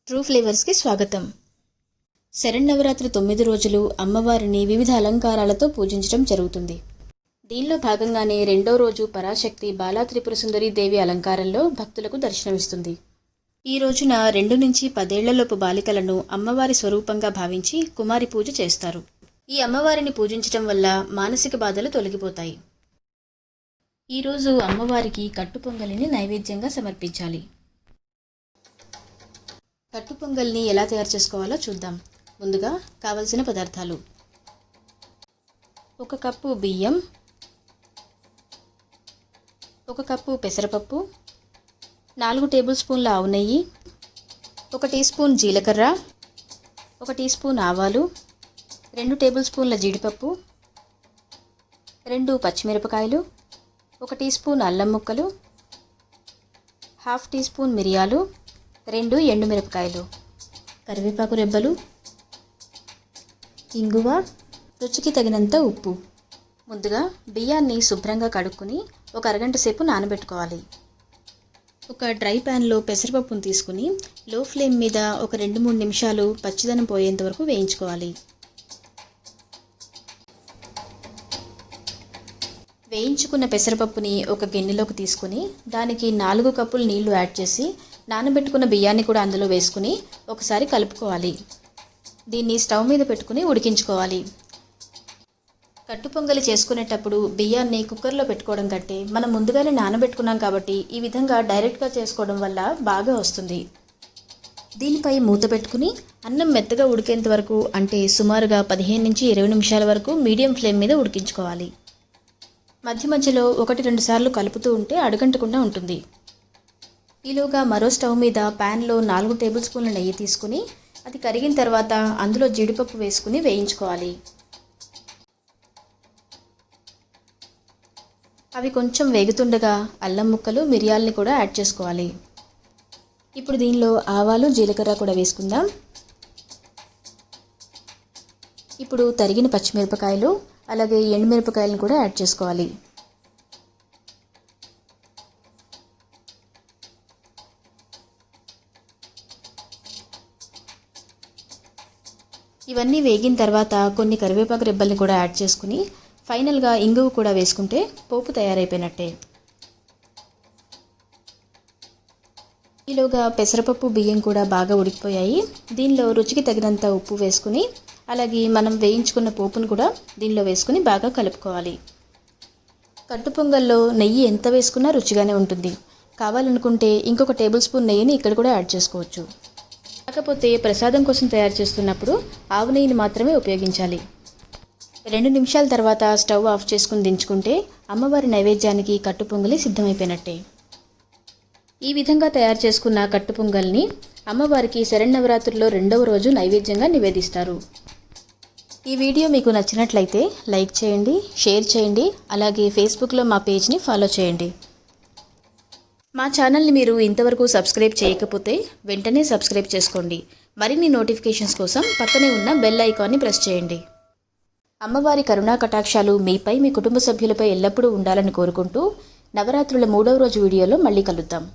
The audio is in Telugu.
ట్రూ ఫ్లేవర్స్కి స్వాగతం. శరన్నవరాత్రి 9 రోజులు అమ్మవారిని వివిధ అలంకారాలతో పూజించడం జరుగుతుంది. దీనిలో భాగంగానే రెండో రోజు పరాశక్తి బాలా త్రిపుర సుందరి దేవి అలంకారంలో భక్తులకు దర్శనమిస్తుంది. ఈ రోజున 2 నుంచి 10 ఏళ్లలోపు బాలికలను అమ్మవారి స్వరూపంగా భావించి కుమారి పూజ చేస్తారు. ఈ అమ్మవారిని పూజించడం వల్ల మానసిక బాధలు తొలగిపోతాయి. ఈరోజు అమ్మవారికి కట్టుపొంగలిని నైవేద్యంగా సమర్పించాలి. కట్టుపొంగల్ని ఎలా తయారు చేసుకోవాలో చూద్దాం. ముందుగా కావలసిన పదార్థాలు: 1 కప్పు బియ్యం, 1 కప్పు పెసరపప్పు, 4 టేబుల్ స్పూన్ల ఆవు నెయ్యి, 1 టీ స్పూన్ జీలకర్ర, 1 టీ స్పూన్ ఆవాలు, 2 టేబుల్ స్పూన్ల జీడిపప్పు, 2 పచ్చిమిరపకాయలు, 1 టీ స్పూన్ అల్లం ముక్కలు, ½ టీ స్పూన్ మిరియాలు, 2 ఎండుమిరపకాయలు, కరివేపాకు రెబ్బలు, ఇంగువ, రుచికి తగినంత ఉప్పు. ముందుగా బియ్యాన్ని శుభ్రంగా కడుక్కుని ఒక అరగంట సేపు నానబెట్టుకోవాలి. ఒక డ్రై ప్యాన్లో పెసరపప్పును తీసుకుని లో ఫ్లేమ్ మీద ఒక 2-3 నిమిషాలు పచ్చిదనం పోయేంత వరకు వేయించుకోవాలి. వేయించుకున్న పెసరపప్పుని ఒక గిన్నెలోకి తీసుకుని దానికి 4 కప్పులు నీళ్లు యాడ్ చేసి నానబెట్టుకున్న బియ్యాన్ని కూడా అందులో వేసుకుని ఒకసారి కలుపుకోవాలి. దీన్ని స్టవ్ మీద పెట్టుకుని ఉడికించుకోవాలి. కట్టుపొంగలి చేసుకునేటప్పుడు బియ్యాన్ని కుక్కర్లో పెట్టుకోవడం కంటే మనం ముందుగానే నానబెట్టుకున్నాం కాబట్టి ఈ విధంగా డైరెక్ట్గా చేసుకోవడం వల్ల బాగా వస్తుంది. దీనిపై మూత పెట్టుకుని అన్నం మెత్తగా ఉడికేంత వరకు, అంటే సుమారుగా 15 నుంచి 20 నిమిషాల వరకు మీడియం ఫ్లేమ్ మీద ఉడికించుకోవాలి. మధ్య మధ్యలో 1-2 సార్లు కలుపుతూ ఉంటే అడుగంటకుండా ఉంటుంది. ఈలోగా మరో స్టవ్ మీద ప్యాన్లో 4 టేబుల్ స్పూన్ల నెయ్యి తీసుకుని అది కరిగిన తర్వాత అందులో జీడిపప్పు వేసుకుని వేయించుకోవాలి. అవి కొంచెం వేగుతుండగా అల్లం ముక్కలు, మిరియాలని కూడా యాడ్ చేసుకోవాలి. ఇప్పుడు దీనిలో ఆవాలు, జీలకర్ర కూడా వేసుకుందాం. ఇప్పుడు తరిగిన పచ్చిమిరపకాయలు అలాగే ఎండుమిరపకాయలను కూడా యాడ్ చేసుకోవాలి. ఇవన్నీ వేగిన తర్వాత కొన్ని కరివేపాకు రెబ్బల్ని కూడా యాడ్ చేసుకుని ఫైనల్గా ఇంగువ కూడా వేసుకుంటే పోపు తయారైపోయినట్టే. ఈలోగా పెసరపప్పు, బియ్యం కూడా బాగా ఉడికిపోయాయి. దీనిలో రుచికి తగినంత ఉప్పు వేసుకుని అలాగే మనం వేయించుకున్న పోపును కూడా దీనిలో వేసుకుని బాగా కలుపుకోవాలి. కట్టుపొంగల్లో నెయ్యి ఎంత వేసుకున్నా రుచిగానే ఉంటుంది. కావాలనుకుంటే ఇంకొక టేబుల్ స్పూన్ నెయ్యిని ఇక్కడ కూడా యాడ్ చేసుకోవచ్చు. కాకపోతే ప్రసాదం కోసం తయారు చేస్తున్నప్పుడు ఆవు నెయ్యిని మాత్రమే ఉపయోగించాలి. 2 నిమిషాల తర్వాత స్టవ్ ఆఫ్ చేసుకుని దించుకుంటే అమ్మవారి నైవేద్యానికి కట్టుపొంగలి సిద్ధమైపోయినట్టే. ఈ విధంగా తయారు చేసుకున్న కట్టుపొంగల్ని అమ్మవారికి శరన్నవరాత్రుల్లో 2వ రోజు నైవేద్యంగా నివేదిస్తారు. ఈ వీడియో మీకు నచ్చినట్లయితే లైక్ చేయండి, షేర్ చేయండి, అలాగే ఫేస్బుక్లో మా పేజ్ని ఫాలో చేయండి. మా ఛానల్ని మీరు ఇంతవరకు సబ్స్క్రైబ్ చేయకపోతే వెంటనే సబ్స్క్రైబ్ చేసుకోండి. మరిన్ని నోటిఫికేషన్స్ కోసం పక్కనే ఉన్న బెల్ ఐకాన్ని ప్రెస్ చేయండి. అమ్మవారి కరుణా కటాక్షాలు మీపై, మీ కుటుంబ సభ్యులపై ఎల్లప్పుడూ ఉండాలని కోరుకుంటూ నవరాత్రుల 3వ రోజు వీడియోలో మళ్ళీ కలుద్దాం.